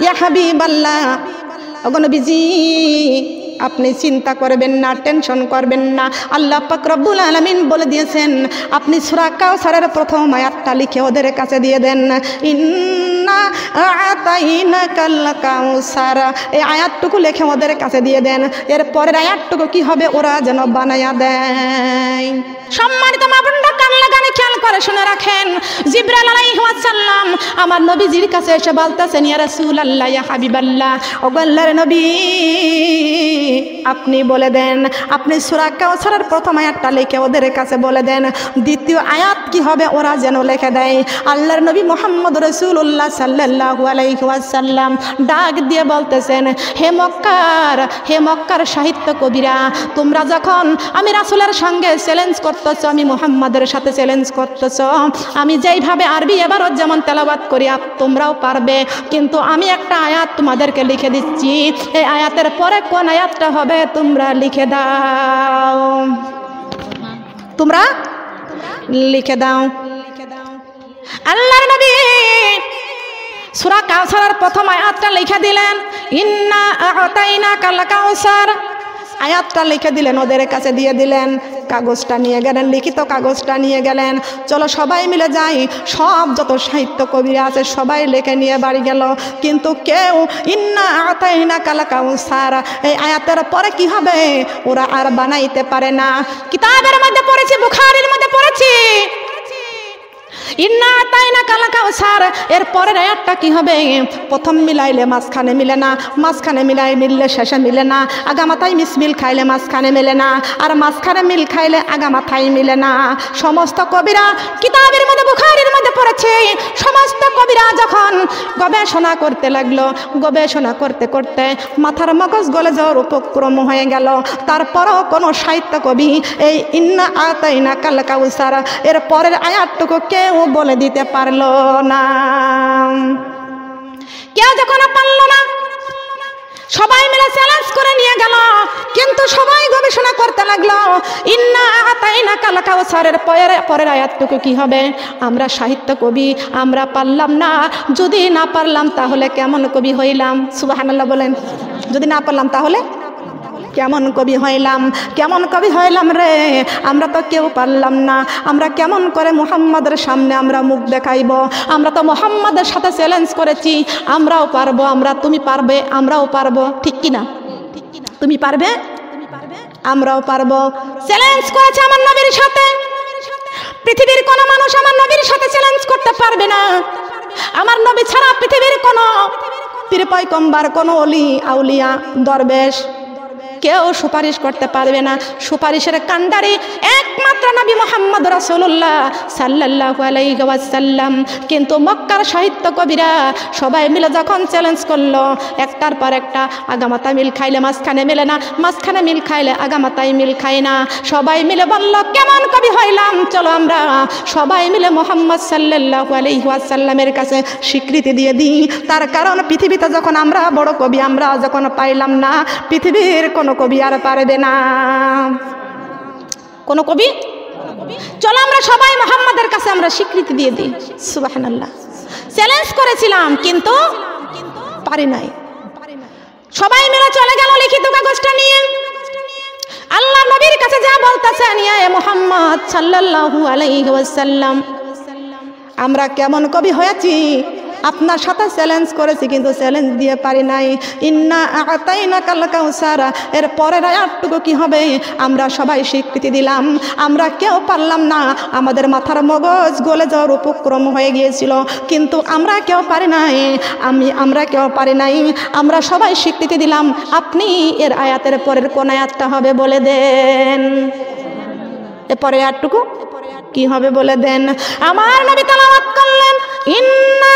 ইয়া হাবিবাল্লাহ, ওগো নবীজি আপনি চিন্তা করবেন না, টেনশন করবেন না। আল্লাহ পাক রব্বুল আলামিন বলে দিয়েছেন, আপনি সূরা কাউসারের প্রথম আয়াতটা লিখে ওদের কাছে দিয়ে দেন। ইন্না আতাইনাকাল কাউসার, এই আয়াতটুকু লিখে ওদের কাছে দিয়ে দেন। এর পরের আয়াতটুকু কি হবে ওরা যেন বানায়া দেয়। সম্মানিত মা বোনরা, কান লাগানে খেয়াল করে শুনে রাখেন। জিবরাইল আলাইহিস সালাম আমার নবীজির কাছে এসে বলতেছেন, ইয়া রাসূলুল্লাহ, ইয়া হাবিবাল্লাহ, ওগো আল্লাহর নবী আপনি বলে দেন, আপনি সূরা কাউসারের প্রথম আয়াতটা লিখে ওদের কাছে বলে দেন, দ্বিতীয় আয়াত কি হবে ওরা যেন লিখে দেয়। আল্লাহর নবী মুহাম্মদ রাসূলুল্লাহ সাল্লাল্লাহু আলাইহি ওয়াসাল্লাম ডাক দিয়ে বলতেছেন, হে মক্কার সাহিত্য কবিরা, তোমরা যখন আমি রাসূলের সঙ্গে চ্যালেঞ্জ করতেছ, আমি মুহাম্মাদের সাথে চ্যালেঞ্জ করতেছ, আমি যেইভাবে আরবি এবারও যেমন তেলাওয়াত করি তোমরাও পারবে, কিন্তু আমি একটা আয়াত তোমাদেরকে লিখে দিচ্ছি, এই আয়াতের পরে কোন আয়াতটা হবে তোমরা লিখে দাও, তোমরা লিখে দাও। আল্লাহর নবী সূরা কাউসারের প্রথম আয়াতটা লিখে দিলেন, ইন্না আতাইনাকাল কাউসার, আয়াতটা লিখে দিলেন, ওদের কাছে দিয়ে দিলেন। কাগজটা নিয়ে গেলেন, লিখিত কাগজটা নিয়ে গেলেন। চলো সবাই মিলে যাই, সব যত সাহিত্য কবিরা আছে সবাই লিখে নিয়ে বাড়ি গেল, কিন্তু কেউ ইন্না আতাইনাকাল কাউসার এই আয়াতের পরে কি হবে ওরা আর বানাইতে পারে না। কিতাবের মধ্যে পড়েছি, বুখারীর মধ্যে পড়েছি, ইন্না আতাইনাকাল কাউসার এর পরের আয়াতটা কি হবে, প্রথম মিলাইলে মাঝখানে মিলে না, মাঝখানে মিললে শেষে মিলে না, আগামাথায় মিল খাইলে মাঝখানে মিলে না, আর মাঝখানে মিল খাইলে আগামাথায় মিলে না। সমস্ত কবিরা কিতাবের মধ্যে বুখারীর মধ্যে পড়েছে, সমস্ত কবিরা যখন গবেষণা করতে লাগলো, গবেষণা করতে করতে মাথার মগজ গলে যাওয়ার উপক্রম হয়ে গেল। তারপরও কোনো সাহিত্য কবি এই ইন্না আতাইনাকাল কাউসার এর পরের আয়াতটুকু কেউ বলে দিতে পারলো না। কেউ যখন পারলো না, সবাই মিলে চ্যালেঞ্জ করে নিয়ে গেল, কিন্তু সবাই গবেষণা করতে লাগলো, ইন্না আতাইনাকাল কাউসারের পরের আয়াতটুকু কি হবে। আমরা সাহিত্য কবি, আমরা পারলাম না, যদি না পারলাম তাহলে কেমন কবি হইলাম? সুবহানাল্লাহ বলেন। যদি না পারলাম তাহলে কেমন কবি হইলাম, কেমন কবি হইলাম রে, আমরা তো কেউ পারলাম না, আমরা কেমন করে মুহাম্মাদের সামনে আমরা মুখ দেখাইব? আমরা তো মুহাম্মাদের সাথে চ্যালেঞ্জ করেছি, আমরাও পারবো, তুমি পারবে, আমরাও পারবো, ঠিক কিনা? তুমি পারবে, আমরাও পারবো। চ্যালেঞ্জ করেছে আমার নবীর সাথে, পৃথিবীর কোনো মানুষ আমার নবীর সাথে চ্যালেঞ্জ করতে পারবে না। আমার নবী ছাড়া পৃথিবীর কোনো পীর পয়গম্বর, কোনো ওলি আউলিয়া দরবেশ কেউ সুপারিশ করতে পারবে না। সুপারিশের কান্ডারি একমাত্র নবী মুহাম্মদ রাসূলুল্লাহ সাল্লাল্লাহু আলাইহি ওয়াসাল্লাম। কিন্তু মক্কার সাহিত্য কবিরা সবাই মিলে যখন চ্যালেঞ্জ করলো, একটার পর একটা, আগামাতা মিল খাইলে মাঝখানে মেলে না, মাঝখানে মিল খাইলে আগামাতায় মিল খায় না, সবাই মিলে বলল কেমন কবি হইলাম, চলো আমরা সবাই মিলে মুহাম্মদ সাল্লাল্লাহু আলাইহি ওয়াসাল্লামের কাছে স্বীকৃতি দিয়ে দিই। তার কারণ পৃথিবীতে যখন আমরা বড় কবি আমরা যখন পাইলাম না, পৃথিবীর কোনো কবি আর পারবে না, কোন কবি। চলো আমরা সবাই মুহাম্মাদের কাছে আমরা স্বীকৃতি দিয়ে দিই। সুবহানাল্লাহ। চ্যালেঞ্জ করেছিলাম কিন্তু পারি নাই। সবাই মিলে চলে গেল লিখিত কাগজটা নিয়ে। আল্লাহ নবীর কাছে যা বলতেছেন, ইয়া মুহাম্মদ সাল্লাল্লাহু আলাইহি ওয়াসাল্লাম, আমরা কেমন কবি হয়েছি, আপনার সাথে চ্যালেঞ্জ করেছি কিন্তু চ্যালেঞ্জ দিয়ে পারি নাই। ইন্না আতাইনাকাল কাউসার এর পরের আয়াতটুকু কি হবে, আমরা সবাই স্বীকৃতি দিলাম, আমরা কেউ পারলাম না, আমাদের মাথার মগজ গলে যাওয়ার উপক্রম হয়ে গিয়েছিল, কিন্তু আমরা কেউ পারি নাই, আমরা কেউ পারি নাই, আমরা সবাই স্বীকৃতি দিলাম। আপনি এর আয়াতের পরের কোন আয়াতটা হবে বলে দেন, এরপরে আয়াতটুকু কি হবে বলে দেন। আমার নবী তেলাওয়াত করলেন, ইন্না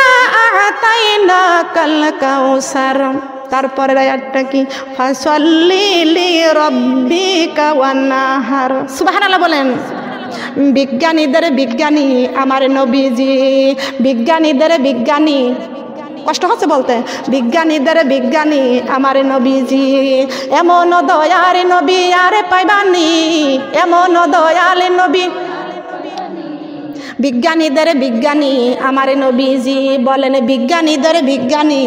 আতাইনাকাল কাউসার, তারপরের আয়াতটা কি, ফাসাল্লি লিরাব্বিকা ওয়ানহার। সুবহানাল্লাহ বলেন। বিজ্ঞানীদের বিজ্ঞানী আমার নবীজি, বিজ্ঞানীদের বিজ্ঞানী কষ্ট হচ্ছে বলতে। বিজ্ঞানীদের বিজ্ঞানী আমার নবীজি, এমন দয়ার নবী আর পাইবানি, এমন দয়াল নবী। বিজ্ঞানীদের বিজ্ঞানী আমার নবীজি, বলেন বিজ্ঞানীদের বিজ্ঞানী,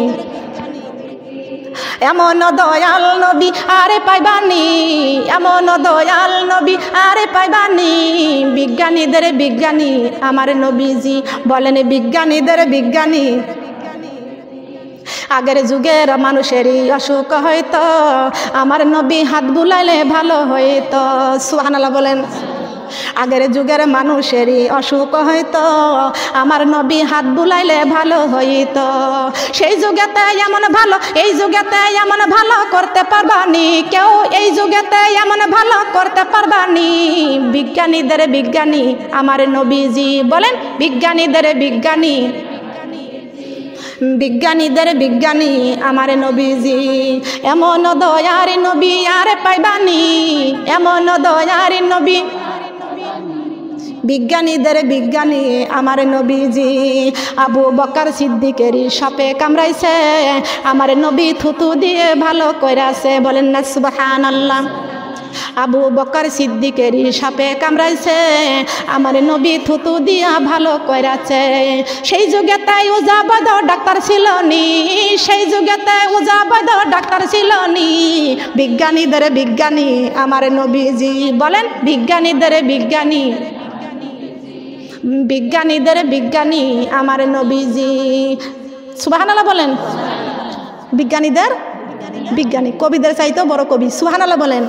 এমন দয়াল নবী আরে পাইবানি, এমন দয়াল নবী আরে পাইবানি। বিজ্ঞানীদের বিজ্ঞানী আমার নবীজি, বলেন বিজ্ঞানীদের বিজ্ঞানী। আগের যুগের মানুষেরই অসুখ হইতো, আমার নবী হাত বুলাইলে ভালো হইতো। সুবহানাল্লাহ বলেন। আগের যুগের মানুষেরই অসুখ হইতো, আমার নবী হাত বুলাইলে ভালো হইতো। সেই যুগেতে এমন ভালো, এই যুগেতে এমন ভালো করতে পারবানি কেউ, এই যুগেতে এমন ভালো করতে পারবানি। বিজ্ঞানীদের বিজ্ঞানী আমার নবীজি, বলেন বিজ্ঞানীদের বিজ্ঞানী, বিজ্ঞানীদের বিজ্ঞানী আমার নবীজি, এমন দয়ার নবী আর পাইবানি, এমন দয়ার নবী। বিজ্ঞানীদের বিজ্ঞানী আমার নবীজি, আবু বকর সিদ্দিকেরই সাপে কামড়াইছে, আমার নবী থুতু দিয়ে ভালো কইরাছে। বলেন না সুবহানাল্লাহ। আবু বকর সিদ্দিকেরই সাপে কামড়াইছে, আমার নবী থুতু দিয়া ভালো কইরাছে। সেই যুগেতে উজাবাদ ডাক্তার ছিল নি, সেই যুগেতে উজাবাদ ডাক্তার ছিল নি। বিজ্ঞানীদের বিজ্ঞানী আমার নবীজি, বলেন বিজ্ঞানীদের বিজ্ঞানী, বিজ্ঞানীদের বিজ্ঞানী আমার নবীজি। সুবহানাল্লাহ বলেন। বিজ্ঞানীদের বিজ্ঞানী, কবিদের চাইতেও বড় কবি। সুবহানাল্লাহ বলেন।